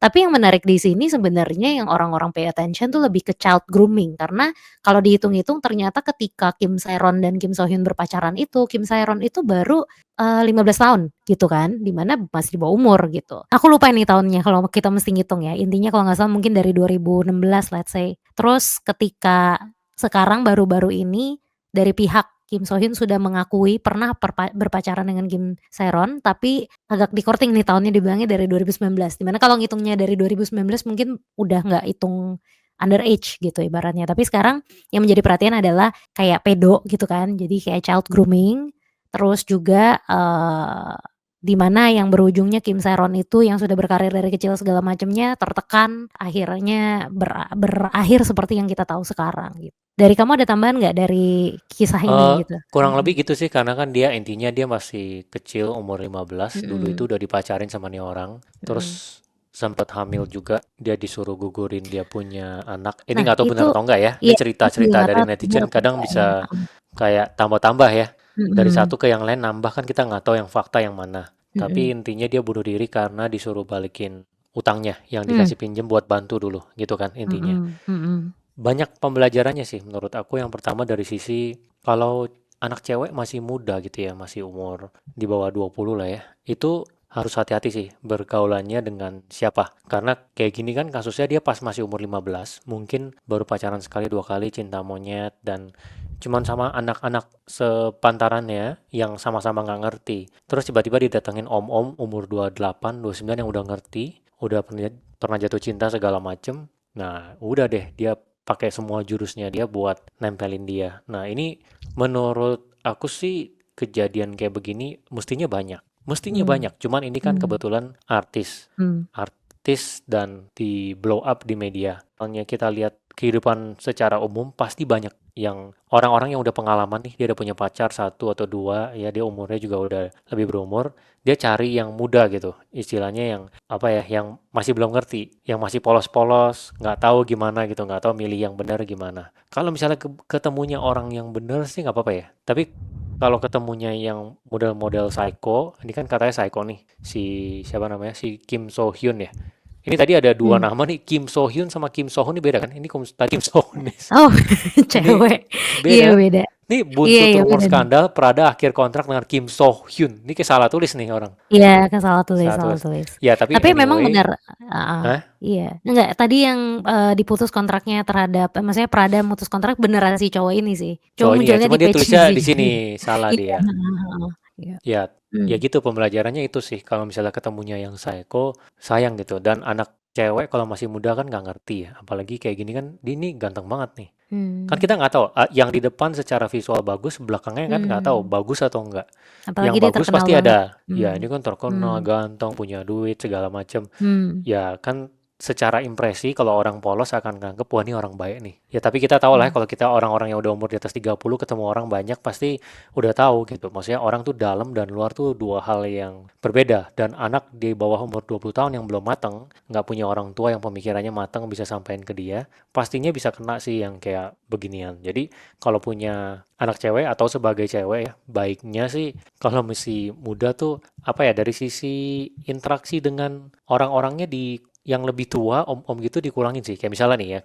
Tapi yang menarik di sini sebenarnya yang orang-orang pay attention tuh lebih ke child grooming, karena kalau dihitung-hitung ternyata ketika Kim Sae-ron dan Kim So Hyun berpacaran itu, Kim Sae-ron itu baru, 15 tahun gitu kan, di mana masih di bawah umur gitu. Aku lupa nih tahunnya kalau kita mesti ngitung ya, intinya kalau nggak salah mungkin dari 2016 let's say. Terus ketika sekarang baru-baru ini dari pihak Kim So Hyun sudah mengakui pernah berpacaran dengan Kim Sae-ron, tapi agak di-courting nih tahunnya dibilangnya dari 2019, di mana kalau ngitungnya dari 2019 mungkin udah nggak hitung underage gitu ibaratnya. Tapi sekarang yang menjadi perhatian adalah kayak pedo gitu kan, jadi kayak child grooming, terus juga, di mana yang berujungnya Kim Sae-ron itu yang sudah berkarir dari kecil segala macamnya tertekan, akhirnya berakhir seperti yang kita tahu sekarang gitu. Dari kamu ada tambahan nggak dari kisah ini gitu? Kurang lebih gitu sih karena kan dia intinya dia masih kecil umur 15 dulu itu Mhm, udah dipacarin sama nih orang mhm. terus sempat hamil juga dia disuruh gugurin dia punya anak ini Nah nggak tahu itu benar atau enggak ya ini iya, aku juga cerita-cerita nggak dari tahu bener netizen apa kadang enggak ya, bisa heeh, kayak tambah-tambah ya dari mhm, satu ke yang lain nambah kan kita nggak tahu yang fakta yang mana tapi mhm, intinya dia bunuh diri karena disuruh balikin utangnya yang mmm, dikasih pinjem buat bantu dulu gitu kan intinya mhm, mhm, banyak pembelajarannya sih menurut aku. Yang pertama dari sisi kalau anak cewek masih muda gitu ya, masih umur di bawah 20 lah ya, itu harus hati-hati sih bergaulannya dengan siapa. Karena kayak gini kan kasusnya dia pas masih umur 15, mungkin baru pacaran sekali dua kali cinta monyet dan cuman sama anak-anak sepantarannya yang sama-sama nggak ngerti. Terus tiba-tiba didatengin om-om umur 28, 29 yang udah ngerti, udah pernah jatuh cinta segala macem. Nah, udah deh dia pakai semua jurusnya dia buat nempelin dia. Nah, ini menurut aku sih kejadian kayak begini mestinya banyak. Mestinya mmm, banyak, cuman ini kan mmm, kebetulan artis. mmm, Artis dan di blow up di media. Soalnya kita lihat kehidupan secara umum pasti banyak yang orang-orang yang udah pengalaman nih, dia udah punya pacar satu atau dua, ya dia umurnya juga udah lebih berumur, dia cari yang muda gitu, istilahnya yang apa ya, yang masih belum ngerti, yang masih polos-polos, nggak tahu gimana gitu, nggak tahu milih yang benar gimana. Kalau misalnya ketemunya orang yang benar sih nggak apa-apa ya, tapi kalau ketemunya yang model-model psycho, ini kan katanya psycho nih, si siapa namanya, si Kim So Hyun ya. Ini tadi ada dua mmm. nama nih, Kim So Hyun sama Kim So Hoon ini beda kan? Ini tadi Kim So Hoon nih. Oh, Ini cewek. Iya beda kan? beda. Ini Iya buntut iya rumor beda nih. skandal, Prada akhir kontrak dengan Kim So Hyun. Ini kayak salah tulis nih orang. Iya kan salah tulis Salah salah tulis. tulis. Ya, tapi Tapi memang anyway, benar heeh, hah? iya. Enggak, tadi yang, diputus kontraknya terhadap maksudnya Prada mutus kontrak beneran si cowok ini sih. Cuma Cowok ini ya, munculnya cuma di dia page-nya tulisnya sih. di sini salah Iya, dia. heeh heeh. Iya. Ya, Mmm, ya gitu pembelajarannya itu sih. Kalau misalnya ketemunya yang psycho, sayang gitu. Dan anak cewek kalau masih muda kan nggak ngerti ya. Apalagi kayak gini kan, dia ini ganteng banget nih. Kan mmm, kita nggak tahu, yang di depan secara visual bagus, belakangnya kan nggak tahu mmm. bagus atau enggak. Apalagi Yang dia bagus terkenal pasti banget. ada. Ya, Mmm, ini kan terkenal, mmm, ganteng, punya duit, segala macam. mmm, Ya kan secara impresi kalau orang polos akan nganggep wah ini orang baik nih. Ya tapi kita tahu lah ya mmm, kalau kita orang-orang yang udah umur di atas 30 ketemu orang banyak pasti udah tahu gitu. Maksudnya orang tuh dalam dan luar tuh dua hal yang berbeda. Dan anak di bawah umur 20 tahun yang belum matang, nggak punya orang tua yang pemikirannya matang bisa sampein ke dia, pastinya bisa kena sih yang kayak beginian. Jadi kalau punya anak cewek atau sebagai cewek ya, baiknya sih kalau masih muda tuh apa ya dari sisi interaksi dengan orang-orangnya di yang lebih tua, om-om gitu dikurangin sih. Kayak misalnya nih ya,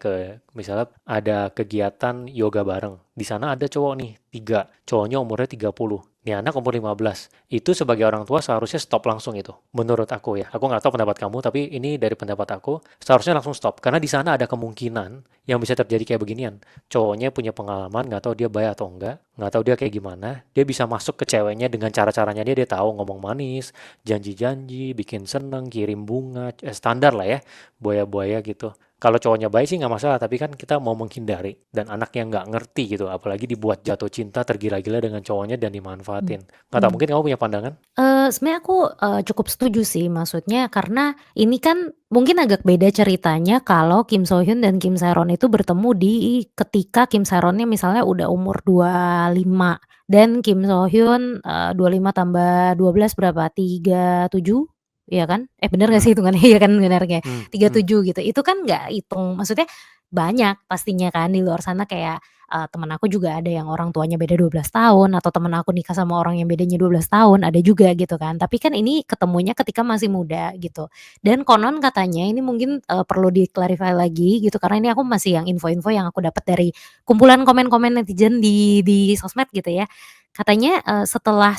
misalnya ada kegiatan yoga bareng. Di sana ada cowok nih, tiga. Cowoknya umurnya 30. Nih anak umur 15. Itu sebagai orang tua seharusnya stop langsung itu. Menurut aku ya. Aku nggak tahu pendapat kamu, tapi ini dari pendapat aku, seharusnya langsung stop. Karena di sana ada kemungkinan yang bisa terjadi kayak beginian. Cowoknya punya pengalaman, nggak tahu dia baik atau enggak, nggak tahu dia kayak gimana. Dia bisa masuk ke ceweknya dengan cara-caranya dia tahu ngomong manis, janji-janji, bikin seneng, kirim bunga, standar lah ya, buaya-buaya gitu. Kalau cowoknya baik sih nggak masalah, tapi kan kita mau menghindari. Dan anak yang nggak ngerti gitu, apalagi dibuat jatuh cinta tergila-gila dengan cowoknya dan mmm, dimanfaatin. Nggak tahu, mmm. mungkin kamu punya pandangan? Sebenarnya aku, cukup setuju sih, maksudnya karena ini kan mungkin agak beda ceritanya kalau Kim So Hyun dan Kim Sae Ron itu bertemu di ketika Kim Sae Ronnya misalnya udah umur 25 dan Kim So Hyun, 25 tambah 12 berapa? 37, iya kan? Bener nggak Hmm, sih hitungannya? Iya kan bener kayak hmm, hmm, 37 gitu. Itu kan nggak hitung maksudnya banyak pastinya kan di luar sana kayak temen aku juga ada yang orang tuanya beda 12 tahun, atau temen aku nikah sama orang yang bedanya 12 tahun, ada juga gitu kan. Tapi kan ini ketemunya ketika masih muda gitu. Dan konon katanya ini mungkin, perlu di-clarify lagi gitu, karena ini aku masih yang info-info yang aku dapat dari kumpulan komen-komen netizen di sosmed gitu ya. Katanya, setelah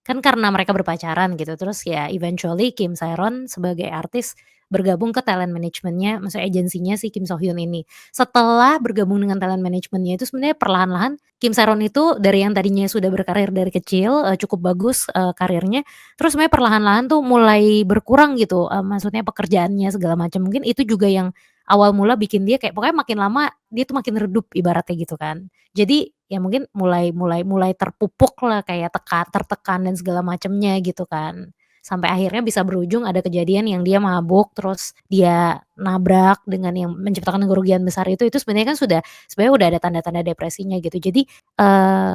kan karena mereka berpacaran gitu, terus ya eventually Kim Sae-ron sebagai artis bergabung ke talent management-nya, maksudnya agensinya si Kim So Hyun ini. Setelah bergabung dengan talent management-nya itu sebenarnya perlahan-lahan Kim Sae-ron itu dari yang tadinya sudah berkarir dari kecil, cukup bagus, karirnya, terus sebenarnya perlahan-lahan tuh mulai berkurang gitu, maksudnya pekerjaannya segala macam. Mungkin itu juga yang awal mula bikin dia kayak pokoknya makin lama dia tuh makin redup ibaratnya gitu kan. Jadi ya mungkin mulai terpupuk lah kayak tertekan dan segala macamnya gitu kan. Sampai akhirnya bisa berujung ada kejadian yang dia mabuk, terus dia nabrak dengan yang menciptakan kerugian besar itu sebenarnya kan sebenarnya udah ada tanda-tanda depresinya gitu. Jadi,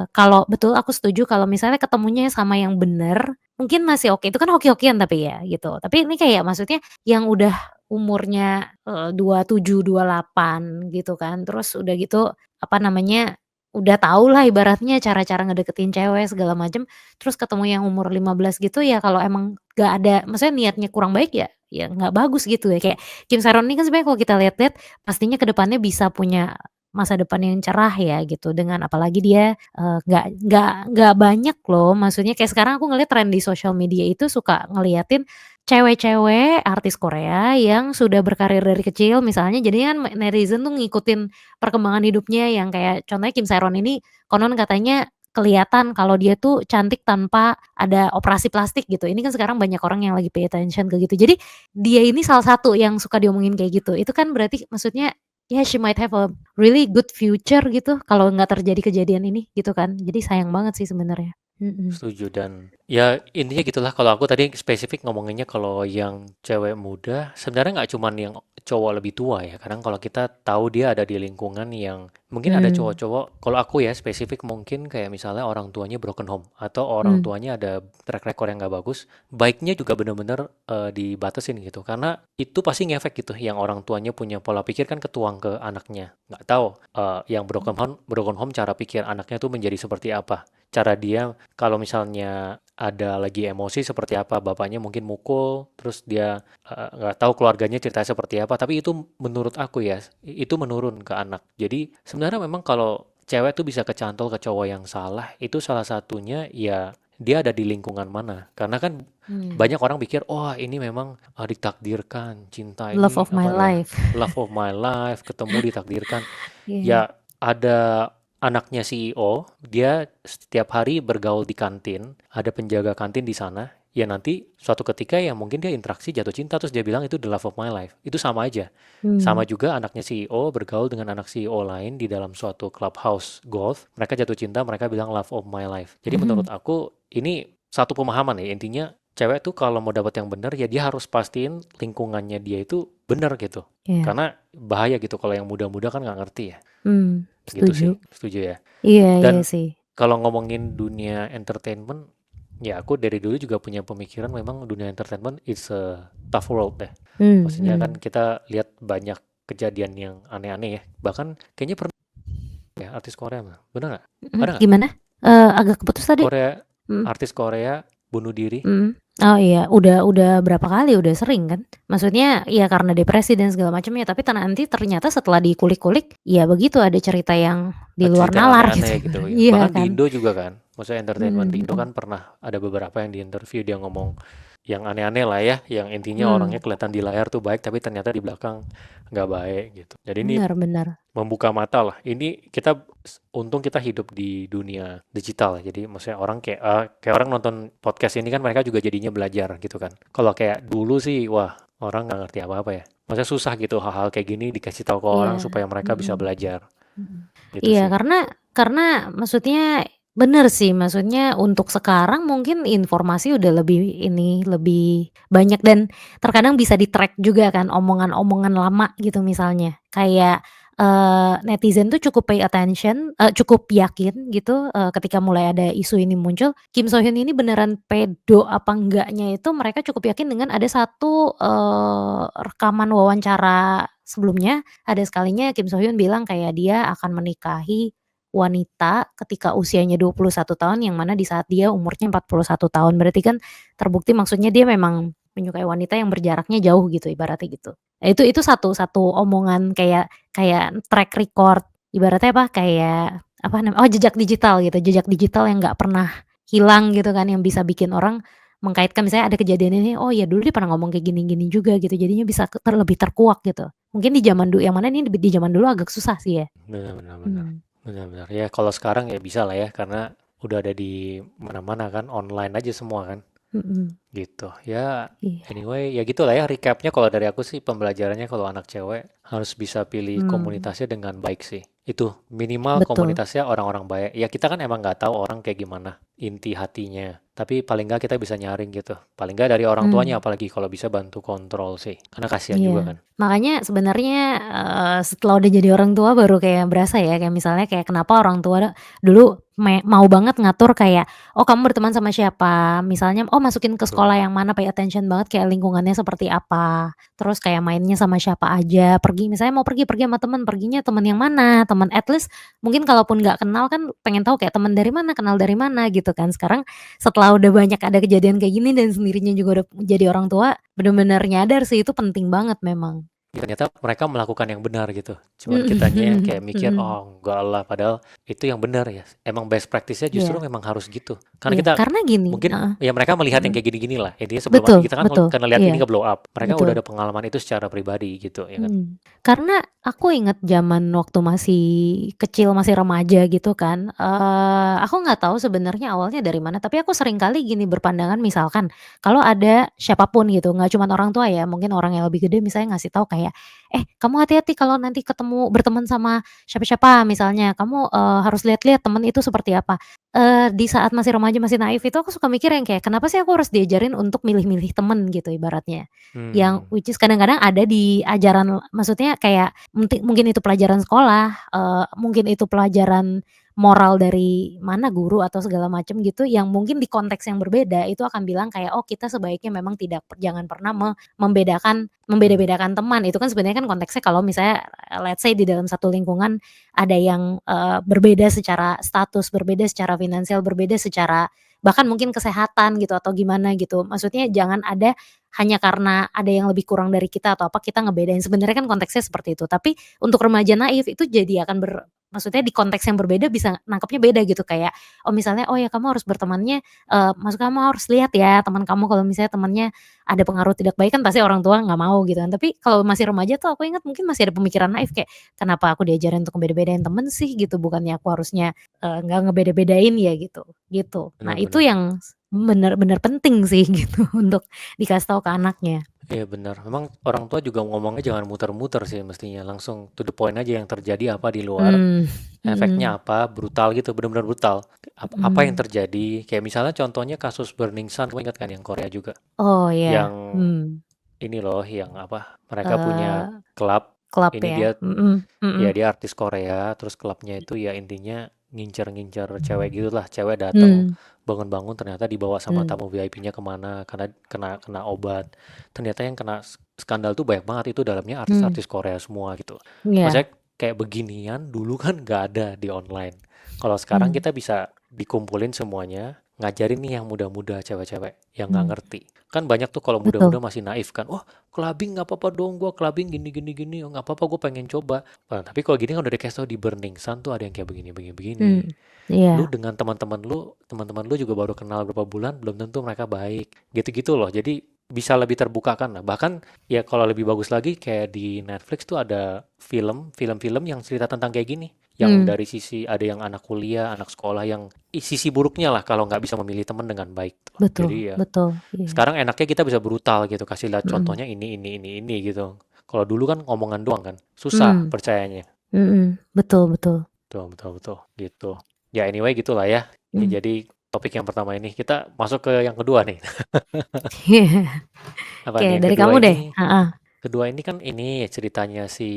kalau betul aku setuju kalau misalnya ketemunya sama yang bener, mungkin masih oke, itu kan hoki-hokian tapi ya gitu. Tapi ini kayak maksudnya yang udah umurnya, 27, 28 gitu kan, terus udah gitu, apa namanya, udah tahulah ibaratnya cara-cara ngedeketin cewek segala macem, terus ketemu yang umur 15 gitu ya kalau emang gak ada maksudnya niatnya kurang baik ya nggak bagus gitu ya. Kayak Kim Sae-ron ini kan sebenarnya kalau kita lihat-lihat pastinya ke depannya bisa punya masa depan yang cerah ya gitu, dengan apalagi dia, nggak banyak loh, maksudnya kayak sekarang aku ngelihat tren di sosial media itu suka ngeliatin cewek-cewek artis Korea yang sudah berkarir dari kecil misalnya, jadinya kan netizen tuh ngikutin perkembangan hidupnya yang kayak contohnya Kim Sae-ron ini konon katanya kelihatan kalau dia tuh cantik tanpa ada operasi plastik gitu. Ini kan sekarang banyak orang yang lagi pay attention ke gitu. Jadi dia ini salah satu yang suka diomongin kayak gitu. Itu kan berarti maksudnya ya she might have a really good future gitu kalau nggak terjadi kejadian ini gitu kan. Jadi sayang banget sih sebenarnya. Mhm. Setuju dan ya intinya gitulah kalau aku tadi spesifik ngomonginnya kalau yang cewek muda sebenarnya nggak cuman yang cowok lebih tua ya. Kadang kalau kita tahu dia ada di lingkungan yang mungkin ada Mmm, cowok-cowok, kalau aku ya spesifik mungkin kayak misalnya orang tuanya broken home atau orang mmm, tuanya ada track record yang nggak bagus, baiknya juga bener-bener dibatasin gitu. Karena itu pasti ngefek gitu. Yang orang tuanya punya pola pikir kan ketuang ke anaknya. Nggak tahu yang broken home cara pikir anaknya tuh menjadi seperti apa. Cara dia kalau misalnya ada lagi emosi seperti apa, bapaknya mungkin mukul, terus dia nggak tahu keluarganya ceritanya seperti apa, tapi itu menurut aku ya, itu menurun ke anak. Jadi sebenarnya memang kalau cewek tuh bisa kecantol ke cowok yang salah, itu salah satunya ya dia ada di lingkungan mana. Karena kan mmm, banyak orang pikir, oh ini memang ditakdirkan, cinta love ini of my apa ya, life. love of my life, ketemu ditakdirkan. Iya, Ya, ada anaknya CEO, dia setiap hari bergaul di kantin, ada penjaga kantin di sana. Ya nanti suatu ketika ya mungkin dia interaksi jatuh cinta terus dia bilang itu the love of my life. Itu sama aja. Sama mmm, juga anaknya CEO bergaul dengan anak CEO lain di dalam suatu clubhouse golf. Mereka jatuh cinta, mereka bilang love of my life. Jadi menurut mhm, aku ini satu pemahaman ya. Intinya cewek tuh kalau mau dapat yang benar ya dia harus pastiin lingkungannya dia itu benar gitu. iya, Karena bahaya gitu kalau yang muda-muda kan nggak ngerti ya. Gitu setuju. sih, setuju ya. Iya iya Dan sih. kalau ngomongin dunia entertainment, ya aku dari dulu juga punya pemikiran memang dunia entertainment is a tough world deh. Maksudnya kan Mhm. kita lihat banyak kejadian yang aneh-aneh ya. Bahkan kayaknya pernah ya artis Korea mah. Bener nggak? Mhm, Ada nggak? gimana? Agak keputus tadi? Korea, Mhm. artis Korea bunuh diri. Mhm. Oh iya, udah berapa kali, udah sering kan. Maksudnya ya karena depresi dan segala macamnya, tapi nanti ternyata setelah dikulik-kulik, ya begitu ada cerita yang di luar Cerita yang nalar aneh-aneh gitu. gitu ya. Iya Bahkan di kan. Indo juga kan. Maksudnya entertainment di Mhm Indo mhm. kan pernah ada beberapa yang di interview dia ngomong yang aneh-aneh lah ya, yang intinya orangnya Mmm, kelihatan di layar tuh baik tapi ternyata di belakang nggak baik gitu. Jadi ini bener bener. membuka mata lah. Ini kita untung kita hidup di dunia digital ya. Jadi maksudnya orang kayak orang nonton podcast ini kan mereka juga jadinya belajar gitu kan. Kalau kayak dulu sih wah orang nggak ngerti apa-apa ya. Maksudnya susah gitu hal-hal kayak gini dikasih tahu ke orang Iya, supaya mereka bisa mhm. belajar Mhm. gitu Iya, sih. karena maksudnya bener sih, maksudnya untuk sekarang mungkin informasi udah lebih banyak dan terkadang bisa di-track juga kan omongan-omongan lama gitu misalnya. Kayak, netizen tuh cukup pay attention, cukup yakin gitu, ketika mulai ada isu ini muncul, Kim So Hyun ini beneran pedo apa enggaknya itu mereka cukup yakin dengan ada satu, rekaman wawancara sebelumnya ada sekalinya Kim So Hyun bilang kayak dia akan menikahi wanita ketika usianya 21 tahun, yang mana di saat dia umurnya 41 tahun. Berarti kan terbukti maksudnya dia memang menyukai wanita yang berjaraknya jauh gitu, ibaratnya gitu. Nah, itu satu satu omongan kayak kayak track record, ibaratnya apa, kayak apa jejak digital gitu, jejak digital yang nggak pernah hilang gitu kan, yang bisa bikin orang mengkaitkan misalnya ada kejadian ini, oh ya dulu dia pernah ngomong kayak gini-gini juga gitu, jadinya bisa lebih terkuak gitu. Mungkin di zaman dulu, yang mana ini di zaman dulu agak susah sih ya. Benar benar benar. Hmm. Benar benar. Ya kalau sekarang ya bisa lah ya karena udah ada di mana-mana kan, online aja semua kan. Mm-mm. Gitu. Ya Iya. anyway, ya gitulah ya recapnya kalau dari aku sih pembelajarannya kalau anak cewek harus bisa pilih Hmm. komunitasnya dengan baik sih. Itu minimal Betul. komunitasnya orang-orang baik. Ya kita kan emang nggak tahu orang kayak gimana inti hatinya. Tapi paling nggak kita bisa nyaring gitu. Paling nggak dari orang tuanya Hmm. apalagi kalau bisa bantu kontrol sih. Karena kasihan juga Iya. kan. Makanya sebenarnya, setelah udah jadi orang tua baru kayak berasa ya, kayak misalnya kayak kenapa orang tua dulu mau banget ngatur kayak, "Oh kamu berteman sama siapa?" Misalnya, "Oh masukin ke Betul. sekolah yang mana," pay attention banget kayak lingkungannya seperti apa, terus kayak mainnya sama siapa aja, misalnya mau pergi sama temen, perginya temen yang mana, temen at least mungkin kalaupun nggak kenal kan pengen tahu kayak temen dari mana, kenal dari mana gitu kan. Sekarang setelah udah banyak ada kejadian kayak gini dan sendirinya juga udah jadi orang tua, bener-bener nyadar sih itu penting banget memang. Ya, ternyata mereka melakukan yang benar gitu. Cuman kitanya kayak Mhm, mikir, mhm. oh enggak lah, padahal itu yang benar ya. Emang best practice-nya justru Iya, memang harus gitu. Karena iya, kita karena gini mungkin heeh, ya mereka melihat yang mhm, kayak gini-gini lah. Intinya sebelum betul, kita kan betul, karena lihat ini iya, nge-blow up. Mereka udah betul. ada pengalaman itu secara pribadi gitu ya kan. Karena aku inget zaman waktu masih kecil, masih remaja gitu kan, aku nggak tahu sebenarnya awalnya dari mana, tapi aku sering kali gini berpandangan misalkan, kalau ada siapapun gitu, nggak cuman orang tua ya, mungkin orang yang lebih gede misalnya ngasih tahu kayak, "Eh, kamu hati-hati kalau nanti berteman sama siapa-siapa," misalnya, "kamu, harus lihat-lihat temen itu seperti apa." Di saat masih remaja, masih naif itu aku suka mikir yang kayak, "Kenapa sih aku harus diajarin untuk milih-milih temen?" Gitu ibaratnya. Yang Hmm, which is kadang-kadang ada di ajaran maksudnya kayak mungkin itu pelajaran sekolah, mungkin itu pelajaran moral dari mana guru atau segala macam gitu yang mungkin di konteks yang berbeda itu akan bilang kayak, "Oh kita sebaiknya memang jangan pernah hmm, membeda-bedakan teman." Itu kan sebenarnya kan konteksnya kalau misalnya, let's say di dalam satu lingkungan ada yang, berbeda secara status, berbeda secara finansial, berbeda secara bahkan mungkin kesehatan gitu atau gimana gitu. Maksudnya jangan ada hanya karena ada yang lebih kurang dari kita atau apa, kita ngebedain, sebenarnya kan konteksnya seperti itu. Tapi untuk remaja naif itu jadi akan maksudnya di konteks yang berbeda bisa nangkepnya beda gitu, kayak, oh misalnya, "Oh ya kamu harus bertemannya, kamu harus lihat ya teman kamu kalau misalnya temannya ada pengaruh tidak baik," kan pasti orang tua nggak mau gitu kan. Tapi kalau masih remaja tuh aku ingat mungkin masih ada pemikiran naif kayak, "Kenapa aku diajarin untuk ngebeda-bedain temen sih?" Gitu, bukannya aku harusnya, nggak ngebeda-bedain ya gitu, gitu. Nah itu benar-benar. yang bener-bener penting sih gitu untuk dikasih tahu ke anaknya. Iya benar. Memang orang tua juga ngomongnya jangan muter-muter sih mestinya. Langsung to the point aja yang terjadi apa di luar. Mmm, Efeknya mhm, apa, brutal gitu, benar-benar brutal. Apa yang mhm. terjadi, kayak misalnya contohnya kasus Burning Sun, kamu ingat kan yang Korea juga? Oh Yang ya, ini loh, yang apa, mereka punya eee, klub, klub ini ya? dia, Mhm, mhm, ya dia artis Korea, terus klubnya itu ya intinya ngincer-ngincer cewek gitu lah, cewek datang mmm, bangun-bangun ternyata dibawa sama mmm, tamu VIP-nya kemana, karena kena kena obat. Ternyata yang kena skandal tuh banyak banget, itu dalamnya mmm, artis-artis Korea semua gitu. Maksudnya iya, kayak beginian dulu kan nggak ada di online. Kalau sekarang mmm, kita bisa dikumpulin semuanya, ngajarin nih yang muda-muda cewek-cewek yang nggak mmm, ngerti. Kan banyak tuh kalau muda-muda betul, masih naif kan, oh clubbing nggak apa-apa dong, gua clubbing gini gini gini, oh, nggak apa-apa gue pengen coba. Nah, tapi kalau gini kan udah dikasih tau di Burning Sun tuh ada yang kayak begini begini begini. mmm, iya, Lu dengan teman-teman lu juga baru kenal berapa bulan, belum tentu mereka baik. Gitu-gitu loh. Jadi bisa lebih terbuka kan lah. Bahkan ya kalau lebih bagus lagi kayak di Netflix tuh ada film-film yang cerita tentang kayak gini. Yang mmm, dari sisi ada yang anak kuliah, anak sekolah yang sisi buruknya lah kalau nggak bisa memilih teman dengan baik tuh. betul, Jadi ya betul, iya, sekarang enaknya kita bisa brutal gitu, kasih lihat mhm, contohnya ini gitu. Kalau dulu kan omongan doang kan, susah mmm, percayanya. mhm, betul, betul, Betul, betul, betul, gitu. Ya anyway gitulah ya. Ini mmm, jadi topik yang pertama ini. Kita masuk ke yang kedua nih. iya, Apa oke nih? Yang dari kedua kamu deh, ini, heeh, kedua ini kan ini ceritanya si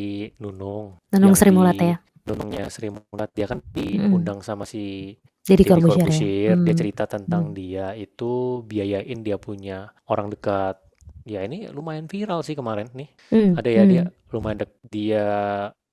Nunung Nunung yang Sri Mulat di ya? Nunungnya Sri Mulat. Dia kan Mhm, diundang sama si Deddy Deddy Corbuzier ya? Corbuzier. Dia Mmm, cerita mhm, tentang dia itu biayain dia punya orang dekat. Ya ini lumayan viral sih kemarin nih. Hmm, Ada ya dia hmm, lumayan dia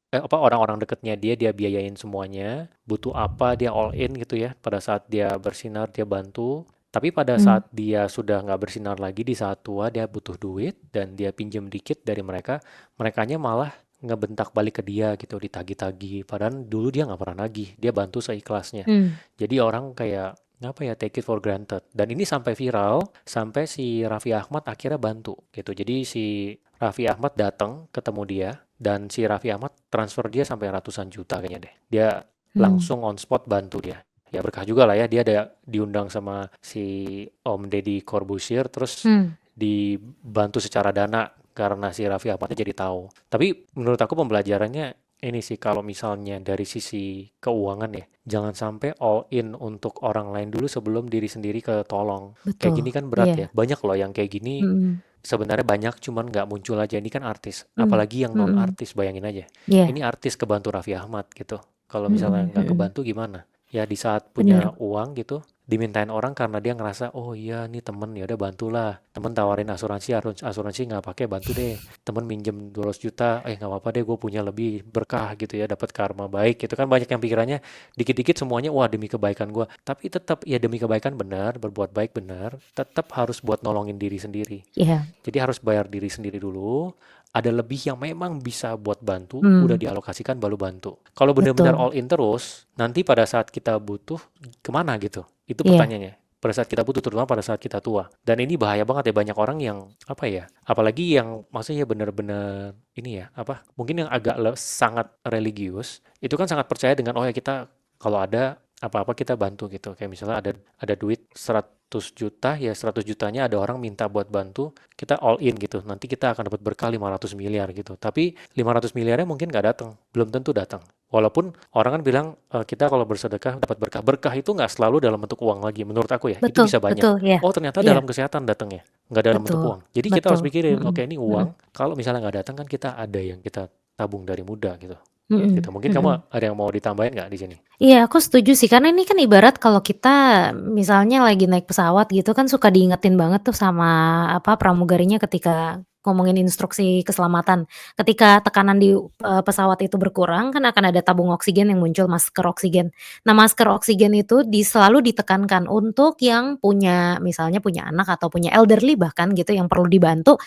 apa orang-orang dekatnya dia biayain semuanya. Butuh apa dia all in gitu ya. Pada saat dia bersinar dia bantu. Tapi pada hmm. saat dia sudah nggak bersinar lagi di saat tua dia butuh duit dan dia pinjem dikit dari mereka, merekanya malah ngebentak balik ke dia gitu ditagi-tagi. Padahal dulu dia nggak pernah nagih, dia bantu seikhlasnya. Hmm. Jadi orang kayak apa ya take it for granted. Dan ini sampai viral sampai si Raffi Ahmad akhirnya bantu gitu. Jadi si Raffi Ahmad datang ketemu dia dan si Raffi Ahmad transfer dia sampai ratusan juta kayaknya deh. Dia Hmm. langsung on spot bantu dia. Ya berkah juga lah ya dia ada diundang sama si Om Deddy Corbuzier terus Hmm. dibantu secara dana karena si Raffi Ahmadnya jadi tahu. Tapi menurut aku pembelajarannya ini sih kalau misalnya dari sisi keuangan ya, jangan sampai all in untuk orang lain dulu sebelum diri sendiri ketolong. Kayak Betul. gini kan berat ya. Iya. Banyak loh yang kayak gini Hmm. sebenarnya banyak cuman nggak muncul aja. Ini kan artis, Hmm. apalagi yang non Hmm. artis bayangin aja. Iya. Ini artis kebantu Raffi Ahmad gitu. Kalau misalnya Hmm. nggak Hmm. kebantu gimana? Ya di saat Benar. punya uang gitu, dimintain orang karena dia ngerasa oh iya nih temen ya udah bantulah. Temen tawarin asuransi, asuransi nggak pakai bantu deh. Temen minjem 200 juta, nggak apa-apa deh gue punya lebih berkah gitu ya, dapat karma baik gitu kan banyak yang pikirannya dikit-dikit semuanya wah demi kebaikan gue. Tapi tetap ya demi kebaikan benar, berbuat baik benar, tetap harus buat nolongin diri sendiri. Iya. Jadi harus bayar diri sendiri dulu. Ada lebih yang memang bisa buat bantu, udah Hmm. dialokasikan baru bantu. Kalau benar-benar Betul. all in terus, nanti pada saat kita butuh kemana gitu? Itu Iya. pertanyaannya. Pada saat kita butuh, terutama pada saat kita tua. Dan ini bahaya banget ya banyak orang yang apa ya? Apalagi yang maksudnya benar-benar ini ya apa? Mungkin yang agak sangat religius, itu kan sangat percaya dengan oh ya kita kalau ada apa-apa kita bantu gitu. Kayak misalnya ada duit 100 juta, ya 100 jutanya ada orang minta buat bantu, kita all in gitu. Nanti kita akan dapat berkah 500 miliar gitu. Tapi 500 miliarnya mungkin nggak datang, belum tentu datang. Walaupun orang kan bilang kita kalau bersedekah dapat berkah. Berkah itu nggak selalu dalam bentuk uang lagi. Menurut aku ya, itu Betul. bisa banyak. Betul. Iya. Oh ternyata Iya. dalam kesehatan datangnya, nggak dalam bentuk Betul. uang. Jadi kita harus Betul. pikirin, Hmm. oke ini Hmm. uang, kalau misalnya nggak datang kan kita ada yang kita tabung dari muda gitu. Hmm. Gitu. Mungkin Hmm. kamu ada yang mau ditambahin nggak di sini? Iya, aku setuju sih, karena ini kan ibarat kalau kita misalnya lagi naik pesawat gitu kan suka diingetin banget tuh sama apa, pramugarinya ketika ngomongin instruksi keselamatan. Ketika tekanan di, pesawat itu berkurang kan akan ada tabung oksigen yang muncul, masker oksigen. Nah, masker oksigen itu selalu ditekankan untuk yang punya misalnya punya anak atau punya elderly bahkan gitu yang perlu dibantu,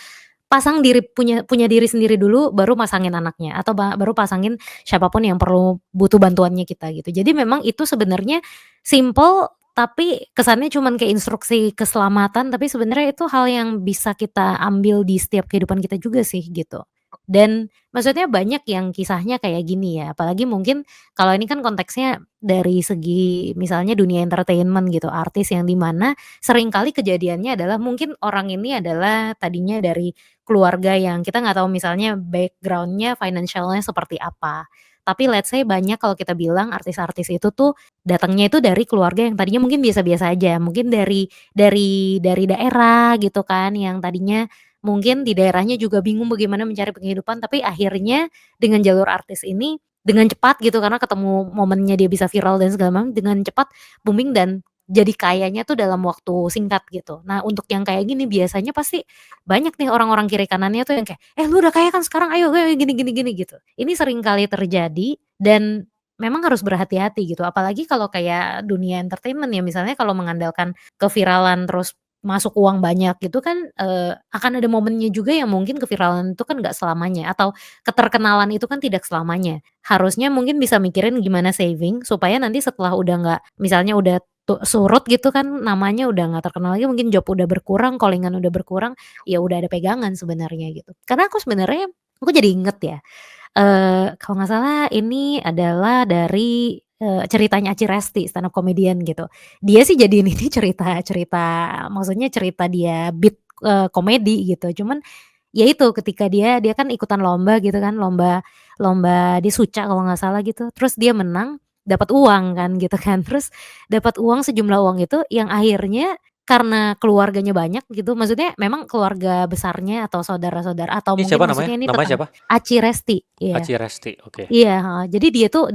pasang diri punya punya diri sendiri dulu, baru pasangin anaknya, atau baru pasangin siapapun yang perlu butuh bantuannya kita, gitu. Jadi memang itu sebenarnya simple, tapi kesannya cuman kayak instruksi keselamatan, tapi sebenarnya itu hal yang bisa kita ambil di setiap kehidupan kita juga sih, gitu. Dan maksudnya banyak yang kisahnya kayak gini ya, apalagi mungkin kalau ini kan konteksnya dari segi misalnya dunia entertainment gitu, artis yang di mana seringkali kejadiannya adalah mungkin orang ini adalah tadinya dari keluarga yang kita nggak tahu misalnya background-nya financial-nya seperti apa. Tapi let's say banyak kalau kita bilang artis-artis itu tuh datangnya itu dari keluarga yang tadinya mungkin biasa-biasa aja, mungkin dari daerah gitu kan, yang tadinya mungkin di daerahnya juga bingung bagaimana mencari penghidupan, tapi akhirnya dengan jalur artis ini, dengan cepat gitu karena ketemu momennya dia bisa viral dan segala macam, dengan cepat booming dan jadi kayanya tuh dalam waktu singkat gitu. Nah, untuk yang kayak gini biasanya pasti banyak nih orang-orang kiri kanannya tuh yang kayak, "Eh, lu udah kaya kan sekarang ayo ayo gini gini gini," gitu. Ini sering kali terjadi dan memang harus berhati-hati gitu, apalagi kalau kayak dunia entertainment ya, misalnya kalau mengandalkan keviralan terus masuk uang banyak gitu kan, akan ada momennya juga yang mungkin keviralan itu kan nggak selamanya atau keterkenalan itu kan tidak selamanya. Harusnya mungkin bisa mikirin gimana saving supaya nanti setelah udah nggak misalnya udah surut gitu kan namanya udah nggak terkenal lagi, mungkin job udah berkurang, calling-an udah berkurang, ya udah ada pegangan sebenarnya gitu. Karena aku sebenarnya aku jadi inget ya, kalau nggak salah ini adalah dari, ceritanya Aci Resti, stand up comedian gitu. Dia sih jadiin ini cerita cerita maksudnya cerita dia beat, komedi gitu. Cuman ya itu ketika dia kan ikutan lomba gitu kan, lomba lomba di Suca kalau nggak salah gitu, terus dia menang, dapat uang kan gitu kan, terus dapat uang sejumlah uang itu yang akhirnya karena keluarganya banyak gitu, maksudnya memang keluarga besarnya atau saudara-saudara atau Ini mungkin siapa namanya? maksudnya ini Namanya tetangga siapa? Aci Resti, iya. Aci Resti. Oke. Iya, heeh. Jadi dia tuh,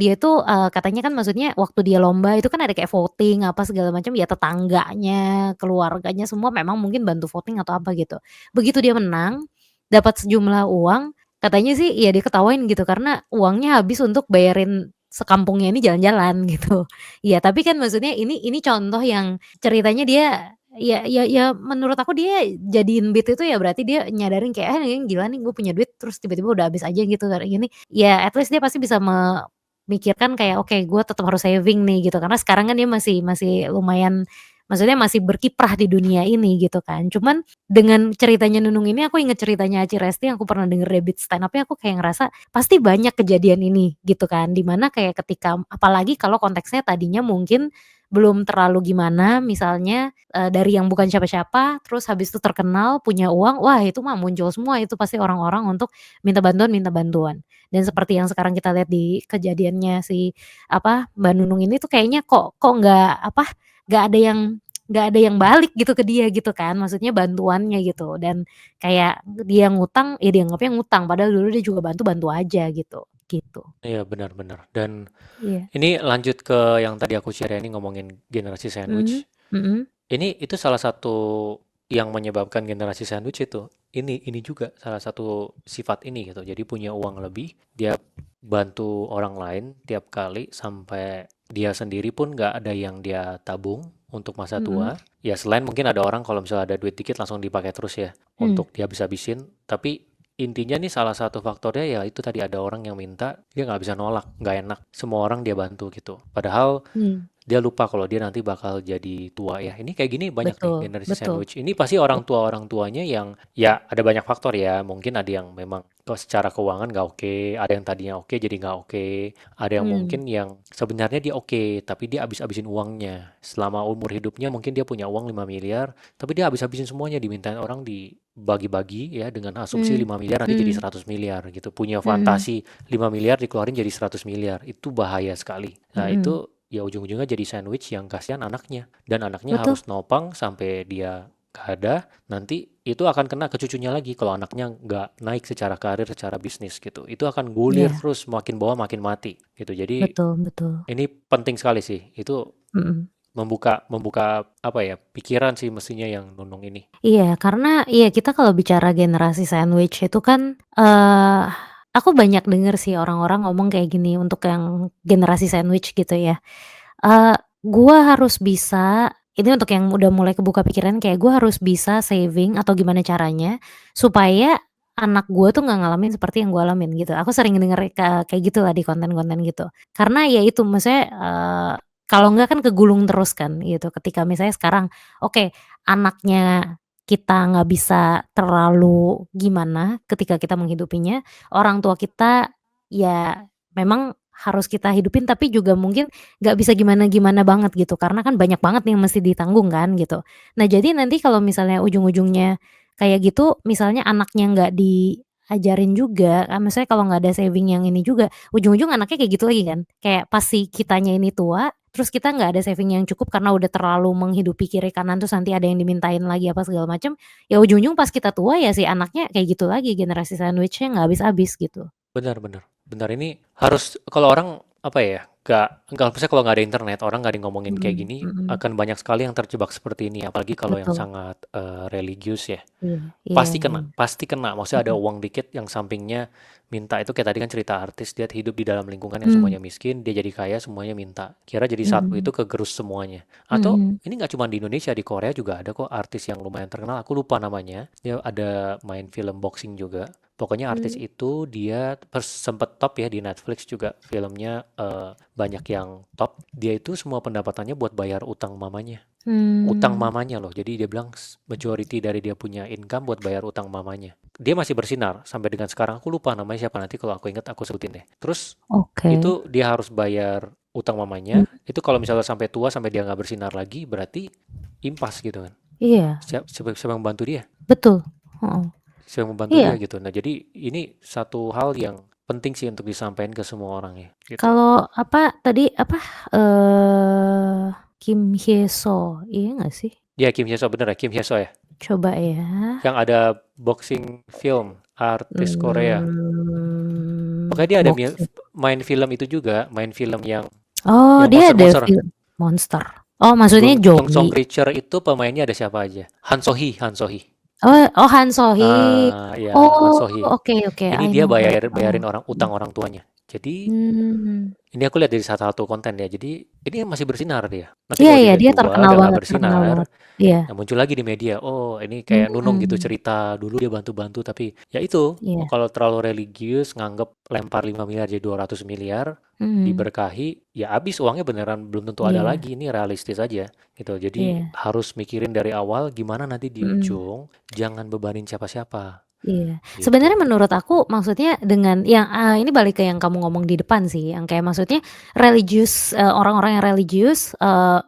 katanya kan maksudnya waktu dia lomba itu kan ada kayak voting apa segala macam, ya tetangganya, keluarganya semua memang mungkin bantu voting atau apa gitu. Begitu dia menang, dapat sejumlah uang, katanya sih ya dia ketawain gitu karena uangnya habis untuk bayarin sekampungnya ini jalan-jalan gitu. Iya, tapi kan maksudnya ini contoh yang ceritanya dia ya menurut aku dia jadiin beat itu ya berarti dia nyadarin kayak, "Ah, ini gila nih gue punya duit terus tiba-tiba udah habis aja gitu kayak gini." Ya at least dia pasti bisa memikirkan kayak, "Oke gue tetap harus saving nih," gitu. Karena sekarang kan dia masih masih lumayan maksudnya masih berkiprah di dunia ini gitu kan. Cuman dengan ceritanya Nunung ini aku inget ceritanya Aci Resti yang aku pernah denger dia beat stand up-nya aku kayak ngerasa pasti banyak kejadian ini gitu kan. Di mana kayak ketika apalagi kalau konteksnya tadinya mungkin belum terlalu gimana misalnya, dari yang bukan siapa-siapa terus habis itu terkenal, punya uang, wah itu mah muncul semua itu pasti orang-orang untuk minta bantuan. Dan seperti yang sekarang kita lihat di kejadiannya si, apa, Mbak Nunung ini tuh kayaknya kok nggak, apa, nggak ada yang nggak ada yang balik gitu ke dia gitu kan, maksudnya bantuannya gitu. Dan kayak dia ngutang, ya dianggapnya ngutang, padahal dulu dia juga bantu-bantu aja gitu, gitu. Iya, benar-benar. Dan Iya. ini lanjut ke yang tadi aku share ya, ini ngomongin generasi Mhm, sandwich. mhm, Ini itu salah satu yang menyebabkan generasi sandwich itu. Ini juga salah satu sifat ini gitu. Jadi punya uang lebih, dia bantu orang lain tiap kali sampai dia sendiri pun nggak ada yang dia tabung untuk masa mhm, tua. Ya selain mungkin ada orang kalau misalnya ada duit dikit langsung dipakai terus ya mmm, untuk dihabis-habisin. Tapi intinya nih salah satu faktornya ya itu tadi ada orang yang minta, dia nggak bisa nolak, nggak enak. Semua orang dia bantu gitu. Padahal mmm, dia lupa kalau dia nanti bakal jadi tua ya. Ini kayak gini banyak nih betul, generasi betul, sandwich. Ini pasti orang tuanya yang ya ada banyak faktor ya. Mungkin ada yang memang kok secara keuangan nggak oke, ada yang tadinya oke jadi nggak oke, ada yang mmm, mungkin yang sebenarnya dia oke tapi dia habis-habisin uangnya. Selama umur hidupnya mungkin dia punya uang 5 miliar, tapi dia habis-habisin semuanya dimintain orang dibagi-bagi ya dengan asumsi mmm, 5 miliar nanti jadi mmm, 100 miliar gitu. Punya mhm, fantasi 5 miliar dikeluarin jadi 100 miliar. Itu bahaya sekali. Nah, mhm, itu ya ujung-ujungnya jadi sandwich yang kasihan anaknya. Dan anaknya betul, harus nopang sampai dia gak ada. Nanti itu akan kena ke cucunya lagi kalau anaknya nggak naik secara karir, secara bisnis gitu. Itu akan gulir iya, terus makin bawah makin mati gitu. Jadi betul, betul, ini penting sekali sih. Itu mhm. membuka membuka apa ya pikiran sih mestinya yang nunung ini. Iya, karena iya kita kalau bicara generasi sandwich itu kan, aku banyak denger sih orang-orang ngomong kayak gini untuk yang generasi sandwich gitu ya, gua harus bisa ini untuk yang udah mulai kebuka pikiran kayak gua harus bisa saving atau gimana caranya supaya anak gua tuh nggak ngalamin seperti yang gua alamin gitu. Aku sering denger kayak gitulah di konten-konten gitu. Karena ya itu maksudnya, kalau enggak kan kegulung terus kan gitu ketika misalnya sekarang, oke anaknya kita nggak bisa terlalu gimana ketika kita menghidupinya, orang tua kita ya memang harus kita hidupin tapi juga mungkin nggak bisa gimana-gimana banget gitu, karena kan banyak banget nih yang mesti ditanggung kan gitu. Nah jadi nanti kalau misalnya ujung-ujungnya kayak gitu, misalnya anaknya nggak diajarin juga, maksudnya kalau nggak ada saving yang ini juga, ujung-ujung anaknya kayak gitu lagi kan. Kayak pas si kitanya ini tua, terus kita nggak ada saving yang cukup karena udah terlalu menghidupi kiri kanan, terus nanti ada yang dimintain lagi apa segala macam, ya ujung-ujung pas kita tua ya si anaknya kayak gitu lagi, generasi sandwich-nya nggak habis-habis gitu. Benar benar. Benar ini harus kalau orang apa ya, nggak misalnya kalau nggak ada internet, orang nggak ada yang ngomongin kayak Mhm, gini, mhm, akan banyak sekali yang terjebak seperti ini, apalagi kalau yang betul. sangat religius ya. Iya, iya, iya. Pasti kena. Maksudnya ada Mhm, uang dikit yang sampingnya minta itu kayak tadi kan cerita artis dia hidup di dalam lingkungan yang mmm, semuanya miskin, dia jadi kaya semuanya minta. Kira jadi satu mhm, itu kegerus semuanya. Atau mhm, ini nggak cuma di Indonesia, di Korea juga ada kok artis yang lumayan terkenal. Aku lupa namanya. Dia ada main film boxing juga. Pokoknya artis mmm, itu dia sempet top ya di Netflix juga filmnya banyak yang top. Dia itu semua pendapatannya buat bayar utang mamanya. Utang mmm, mamanya loh. Jadi dia bilang majority dari dia punya income buat bayar utang mamanya. Dia masih bersinar sampai dengan sekarang. Aku lupa namanya siapa nanti kalau aku ingat aku sebutin deh. Terus oke, itu dia harus bayar utang mamanya. mmm, Itu kalau misalnya sampai tua sampai dia nggak bersinar lagi berarti impas gitu kan. iya, Siapa yang membantu dia? betul, heeh, Siapa yang membantu dia iya, gitu. Nah jadi ini satu hal yang penting sih untuk disampaikan ke semua orang ya gitu. kalau apa tadi apa, eee, Kim Hye So, iya nggak sih? Ya Kim Hye-so bener ya, Kim Hye-so ya. Coba ya. Yang ada boxing film, artis Korea. Pokoknya dia ada Boxing. main film itu juga, main film Oh, yang dia ada monster-monster. film Monster. Oh, maksudnya Gung Song zombie. Creature itu pemainnya ada siapa aja? Han So-hee, Han So-hee. Oh, Han So-hee. Ya Han Oh, So-hee. oke oke, Ini I dia know her. Oh. bayarin utang orang tuanya. Jadi Hmm. ini aku lihat dari salah satu konten ya. Jadi ini masih bersinar dia. Nanti Iya kalau iya, dia udah dia tua, terkenal udah nggak banget, terkenal bersinar, banget. Iya. nah muncul lagi di media. Oh, ini kayak Nunung gitu Hmm. cerita dulu dia bantu-bantu tapi ya itu Iya. kalau terlalu religius nganggep lempar 5 miliar jadi 200 miliar Hmm. diberkahi ya habis uangnya beneran belum tentu ada Iya. lagi. Ini realistis aja gitu. Jadi Iya. harus mikirin dari awal gimana nanti di Hmm. ujung jangan bebanin siapa-siapa Iya. gitu. Sebenarnya menurut aku maksudnya dengan yang ini balik ke yang kamu ngomong di depan sih, yang kayak maksudnya religius, orang-orang yang religius,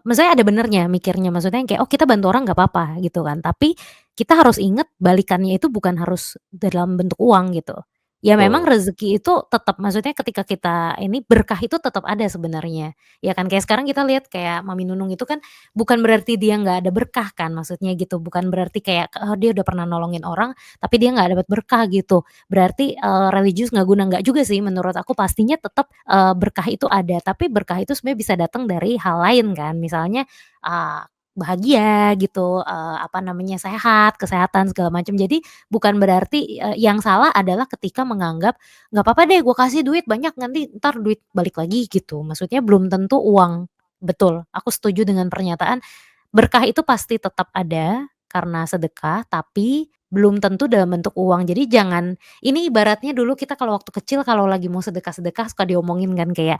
maksudnya ada benernya mikirnya, maksudnya yang kayak, "Oh kita bantu orang nggak apa-apa," gitu kan. Tapi kita harus inget balikannya itu bukan harus dalam bentuk uang gitu. Ya memang Betul. rezeki itu tetap maksudnya ketika kita ini berkah itu tetap ada sebenarnya, ya kan. Kayak sekarang kita lihat kayak Mami Nunung itu kan bukan berarti dia nggak ada berkah kan, maksudnya gitu. Bukan berarti kayak, oh dia udah pernah nolongin orang tapi dia nggak dapat berkah gitu. Berarti, religius nggak guna, nggak juga sih menurut aku pastinya tetap, berkah itu ada, tapi berkah itu sebenarnya bisa datang dari hal lain kan, misalnya, bahagia gitu, apa namanya, sehat, kesehatan segala macam. Jadi bukan berarti, yang salah adalah ketika menganggap, "Nggak apa-apa deh gue kasih duit banyak nanti entar duit balik lagi," gitu. Maksudnya belum tentu uang betul, aku setuju dengan pernyataan berkah itu pasti tetap ada karena sedekah, tapi belum tentu dalam bentuk uang. Jadi jangan ini ibaratnya dulu kita kalau waktu kecil kalau lagi mau sedekah-sedekah suka diomongin kan kayak,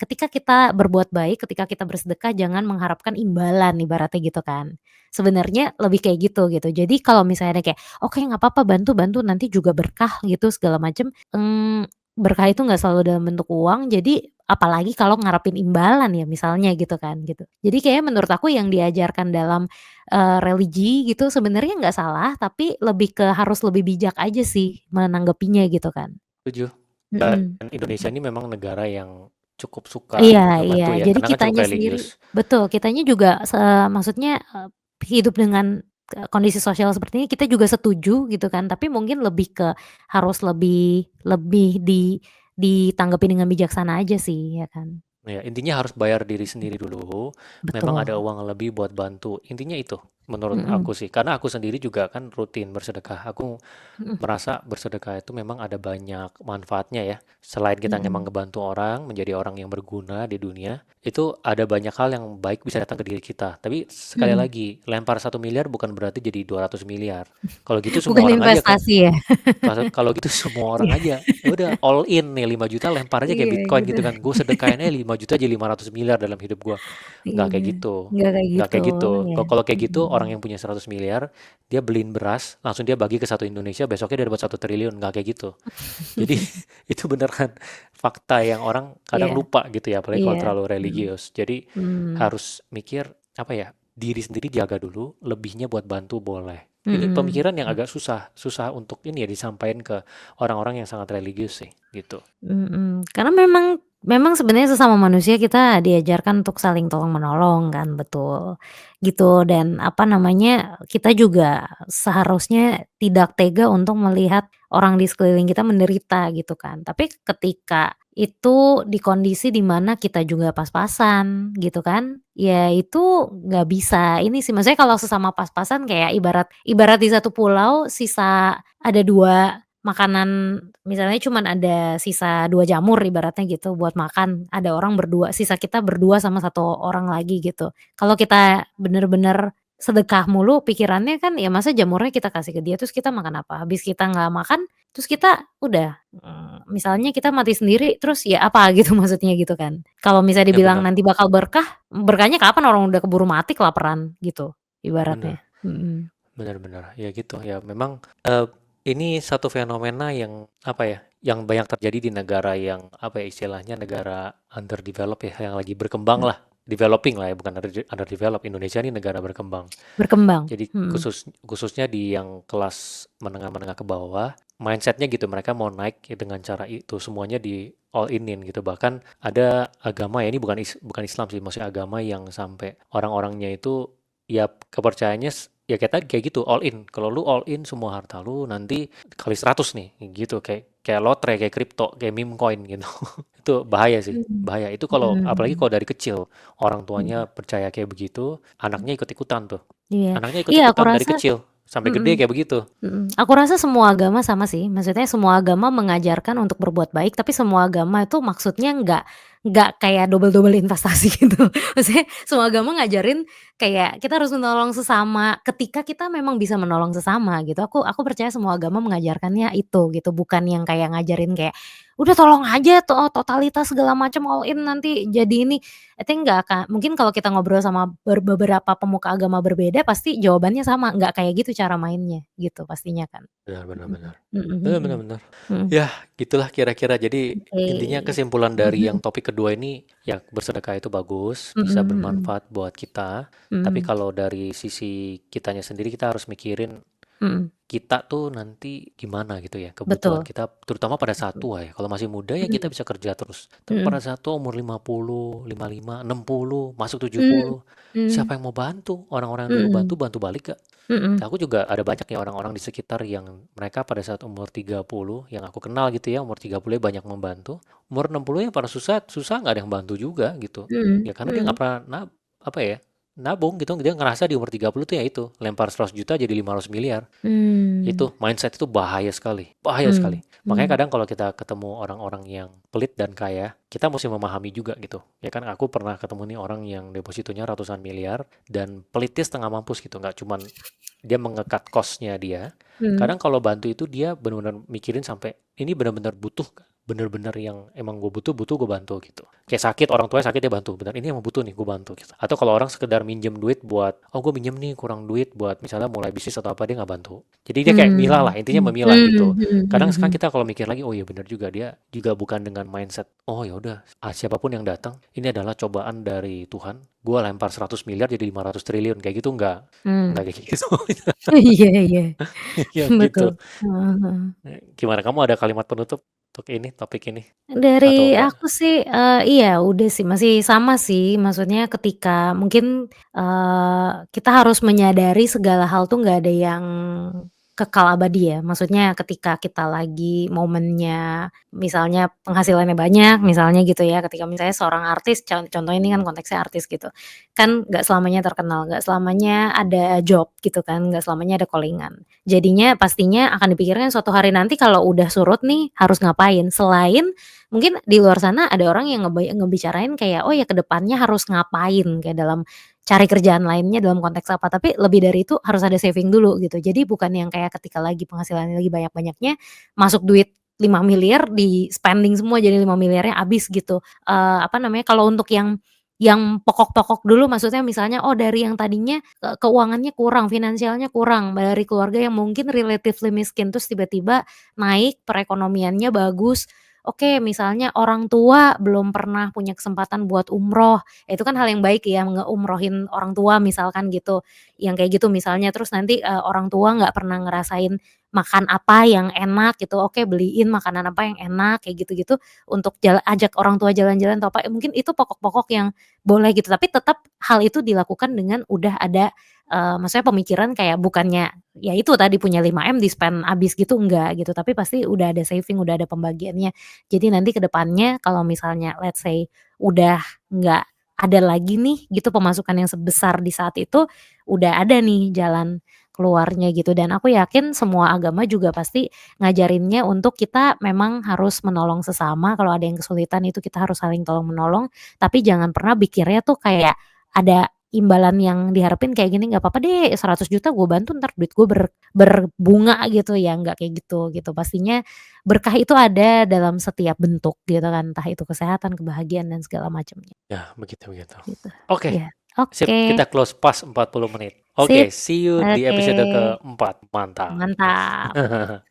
ketika kita berbuat baik, ketika kita bersedekah jangan mengharapkan imbalan ibaratnya gitu kan. Sebenarnya lebih kayak gitu. Jadi kalau misalnya ada kayak, "Oke nggak apa-apa bantu bantu nanti juga berkah," gitu segala macem, berkah itu nggak selalu dalam bentuk uang, jadi apalagi kalau ngarepin imbalan ya misalnya gitu kan, gitu. Jadi kayaknya menurut aku yang diajarkan dalam, religi gitu sebenarnya nggak salah, tapi lebih ke harus lebih bijak aja sih menanggapinya gitu kan. Setuju. Mhm. Dan Indonesia ini memang negara yang cukup suka Iya iya, ngebantu ya, jadi karena kan cukup kitanya sendiri religius. betul, kitanya juga maksudnya, hidup dengan, kondisi sosial seperti ini kita juga setuju gitu kan, tapi mungkin lebih ke harus lebih lebih ditanggapi dengan bijaksana aja sih, ya kan. Ya, intinya harus bayar diri sendiri dulu. Memang ada Betul. uang lebih buat bantu. Intinya itu, menurut Mhm. aku sih. Karena aku sendiri juga kan rutin bersedekah. Aku Mhm. merasa bersedekah itu memang ada banyak manfaatnya ya. Selain kita memang Mhm. ngebantu orang, menjadi orang yang berguna di dunia, itu ada banyak hal yang baik bisa datang ke diri kita. Tapi sekali Mhm. lagi, lempar 1 miliar bukan berarti jadi 200 miliar. Kalau gitu semua Bukan orang aja investasi ya? kalau gitu semua orang Iya. aja, ya udah all in nih 5 juta lempar aja kayak Iya Bitcoin gitu. gitu kan. Gue sedekahin aja 5 juta jadi 500 miliar dalam hidup gue. Nggak kayak Iya, gitu. nggak kayak Nggak gitu kayak gitu. ya. Kalau kayak gitu orang Mhm. yang punya 100 miliar, dia beliin beras, langsung dia bagi ke satu Indonesia, besoknya dia dapat 1 triliun. Nggak kayak gitu. Jadi itu beneran fakta yang orang kadang Iya lupa gitu ya, apalagi kalau iya. terlalu Mhm. religius. Jadi Mmm. harus mikir apa ya, diri sendiri jaga dulu, lebihnya buat bantu boleh. Ini Mhm. pemikiran yang agak susah, susah untuk ini ya disampaikan ke orang-orang yang sangat religius sih, gitu. Mhm, karena memang sebenarnya sesama manusia kita diajarkan untuk saling tolong-menolong kan, betul. Gitu dan apa namanya, kita juga seharusnya tidak tega untuk melihat orang di sekeliling kita menderita gitu kan. Tapi ketika itu di kondisi di mana kita juga pas-pasan gitu kan, ya itu nggak bisa ini sih, maksudnya kalau sesama pas-pasan kayak ibarat ibarat di satu pulau sisa ada 2 makanan. Misalnya cuman ada sisa 2 jamur ibaratnya gitu buat makan, ada orang berdua, sisa kita berdua sama satu orang lagi gitu. Kalau kita bener-bener sedekah mulu pikirannya kan ya masa jamurnya kita kasih ke dia terus kita makan apa? Habis kita nggak makan, terus kita udah, misalnya kita mati sendiri terus ya apa gitu maksudnya gitu kan. Kalau misalnya Ya dibilang benar, nanti bakal berkah, berkahnya kapan orang udah keburu mati kelaparan gitu benar, ibaratnya. Mhm. benar, ya gitu. Ya memang ini satu fenomena yang apa ya, yang banyak terjadi di negara yang apa ya istilahnya negara underdeveloped ya, yang lagi berkembang Mhm. lah, developing lah ya, bukan underdeveloped. Indonesia ini negara berkembang. Berkembang. Jadi Mhm. khususnya di yang kelas menengah-menengah ke bawah, mindsetnya gitu mereka mau naik ya dengan cara itu semuanya di all in gitu. Bahkan ada agama ya ini bukan Islam sih, maksudnya agama yang sampai orang-orangnya itu ya kepercayaannya ya kayak gitu all in. Kalau lu all in semua harta lu nanti kali 100 nih gitu, kayak kayak lotre, kayak kripto, kayak meme coin gitu. Itu bahaya sih, Mhm. bahaya. Itu kalau apalagi Mhm. kalau dari kecil orang tuanya Mhm. percaya kayak begitu, anaknya ikut-ikutan tuh. Iya. Anaknya Iya, aku ikut-ikutan dari rasa kecil sampai mhm. gede kayak begitu. Aku rasa semua agama sama sih, maksudnya semua agama mengajarkan untuk berbuat baik, tapi semua agama itu maksudnya nggak kayak double-double investasi gitu. Maksudnya semua agama ngajarin kayak kita harus menolong sesama ketika kita memang bisa menolong sesama gitu. Aku percaya semua agama mengajarkannya itu gitu, bukan yang kayak ngajarin kayak, "Udah tolong aja totalitas segala macam all in nanti jadi ini." I think nggak akan mungkin kalau kita ngobrol sama beberapa pemuka agama berbeda pasti jawabannya sama, nggak kayak gitu cara mainnya, gitu pastinya kan. Benar, benar, Mhm, benar. mhm Benar, mhm, benar, benar. mhm. Ya, gitulah kira-kira. Jadi Oke. intinya kesimpulan Mhm dari yang mhm. topik kedua ini, ya bersedekah itu bagus, Mhm bisa mhm. bermanfaat buat kita. Tapi Mhm. kalau dari sisi kitanya sendiri, kita harus mikirin Mhm. kita tuh nanti gimana gitu ya, kebutuhan Betul. kita, terutama pada saat Betul. tua ya. Kalau masih muda ya kita Mhm. bisa kerja terus. Tapi pada Mhm. saat tua umur 50, 55, 60, masuk Mmm. 70, Mhm. siapa yang mau bantu? Orang-orang yang dulu bantu, Mhm. bantu balik gak? Mhm. Aku juga ada banyak ya orang-orang di sekitar yang mereka pada saat umur 30, yang aku kenal gitu ya, umur 30 banyak membantu. Umur 60 ya pada susah, susah nggak ada yang bantu juga gitu. Mhm. Ya karena dia nggak Mhm. pernah, apa ya, nabung gitu. Dia ngerasa di umur 30 tuh ya itu, lempar 100 juta jadi 500 miliar. Mmm. Itu mindset itu bahaya sekali, bahaya sekali. Mmm. Makanya Mmm. kadang kalau kita ketemu orang-orang yang pelit dan kaya, kita mesti memahami juga gitu. Ya kan aku pernah ketemu nih orang yang depositonya ratusan miliar dan pelitnya setengah mampus gitu, nggak cuman dia mengekat kosnya dia. Mhm. Kadang kalau bantu itu dia benar-benar mikirin sampai ini benar-benar butuh, benar-benar yang emang gue butuh, butuh gue bantu gitu. Kayak sakit, orang tuanya sakit dia bantu, benar ini emang butuh nih gue bantu gitu. Atau kalau orang sekedar minjem duit buat, oh gue minjem nih kurang duit buat misalnya mulai bisnis atau apa, dia nggak bantu. Jadi dia kayak milah lah, Mmm. intinya Mhm. memilah gitu. Mmm. Mhm Kadang mhm sekarang mhm. kita kalau mikir lagi, oh iya benar juga, dia juga bukan dengan mindset, oh ya udah, siapapun yang datang, ini adalah cobaan dari Tuhan. Gue lempar 100 miliar jadi 500 triliun, kayak gitu Mmm. enggak kayak gitu. Iya iya. Ya Betul. gitu. Heeh heeh. Gimana kamu ada kalimat penutup untuk ini, topik ini? Atau Dari enggak? aku sih, iya udah sih, masih sama sih, maksudnya ketika mungkin, kita harus menyadari segala hal tuh nggak ada yang kekal abadi ya. Maksudnya ketika kita lagi momennya misalnya penghasilannya banyak, misalnya gitu ya, ketika misalnya seorang artis, contohnya ini kan konteksnya artis gitu, kan nggak selamanya terkenal, nggak selamanya ada job gitu kan, nggak selamanya ada calling-an. Jadinya pastinya akan dipikirkan suatu hari nanti kalau udah surut nih harus ngapain, selain mungkin di luar sana ada orang yang ngebicarain kayak, "Oh ya ke depannya harus ngapain," kayak dalam cari kerjaan lainnya dalam konteks apa, tapi lebih dari itu harus ada saving dulu gitu. Jadi bukan yang kayak ketika lagi penghasilannya lagi banyak-banyaknya, masuk duit 5 miliar di-spending semua jadi 5 miliarnya habis gitu. Apa namanya, kalau untuk yang pokok-pokok dulu maksudnya misalnya, oh dari yang tadinya, keuangannya kurang, finansialnya kurang, dari keluarga yang mungkin relatively miskin, terus tiba-tiba naik, perekonomiannya bagus. Oke, misalnya orang tua belum pernah punya kesempatan buat umroh, itu kan hal yang baik ya, ngeumrohin orang tua misalkan gitu, yang kayak gitu misalnya. Terus nanti, orang tua nggak pernah ngerasain makan apa yang enak gitu, oke beliin makanan apa yang enak, kayak gitu-gitu, untuk ajak orang tua jalan-jalan atau apa, mungkin itu pokok-pokok yang boleh gitu, tapi tetap hal itu dilakukan dengan udah ada, maksudnya pemikiran kayak bukannya ya itu tadi punya 5M di-spend habis gitu, enggak gitu, tapi pasti udah ada saving, udah ada pembagiannya. Jadi nanti ke depannya kalau misalnya let's say udah nggak ada lagi nih gitu pemasukan yang sebesar di saat itu, udah ada nih jalan keluarnya gitu dan aku yakin semua agama juga pasti ngajarinnya untuk kita memang harus menolong sesama, kalau ada yang kesulitan itu kita harus saling tolong menolong, tapi jangan pernah pikirnya tuh kayak ada imbalan yang diharapin kayak gini, "Nggak apa-apa deh 100 juta gue bantu entar duit gue berbunga," gitu ya, nggak kayak gitu. Pastinya berkah itu ada dalam setiap bentuk gitu kan, entah itu kesehatan, kebahagiaan, dan segala macamnya, Ya, begitu-begitu. gitu. Oke, Ya, sip. oke, Kita close pas 40 menit. sip, Oke, see you di oke, episode keempat. Mantap. mantap.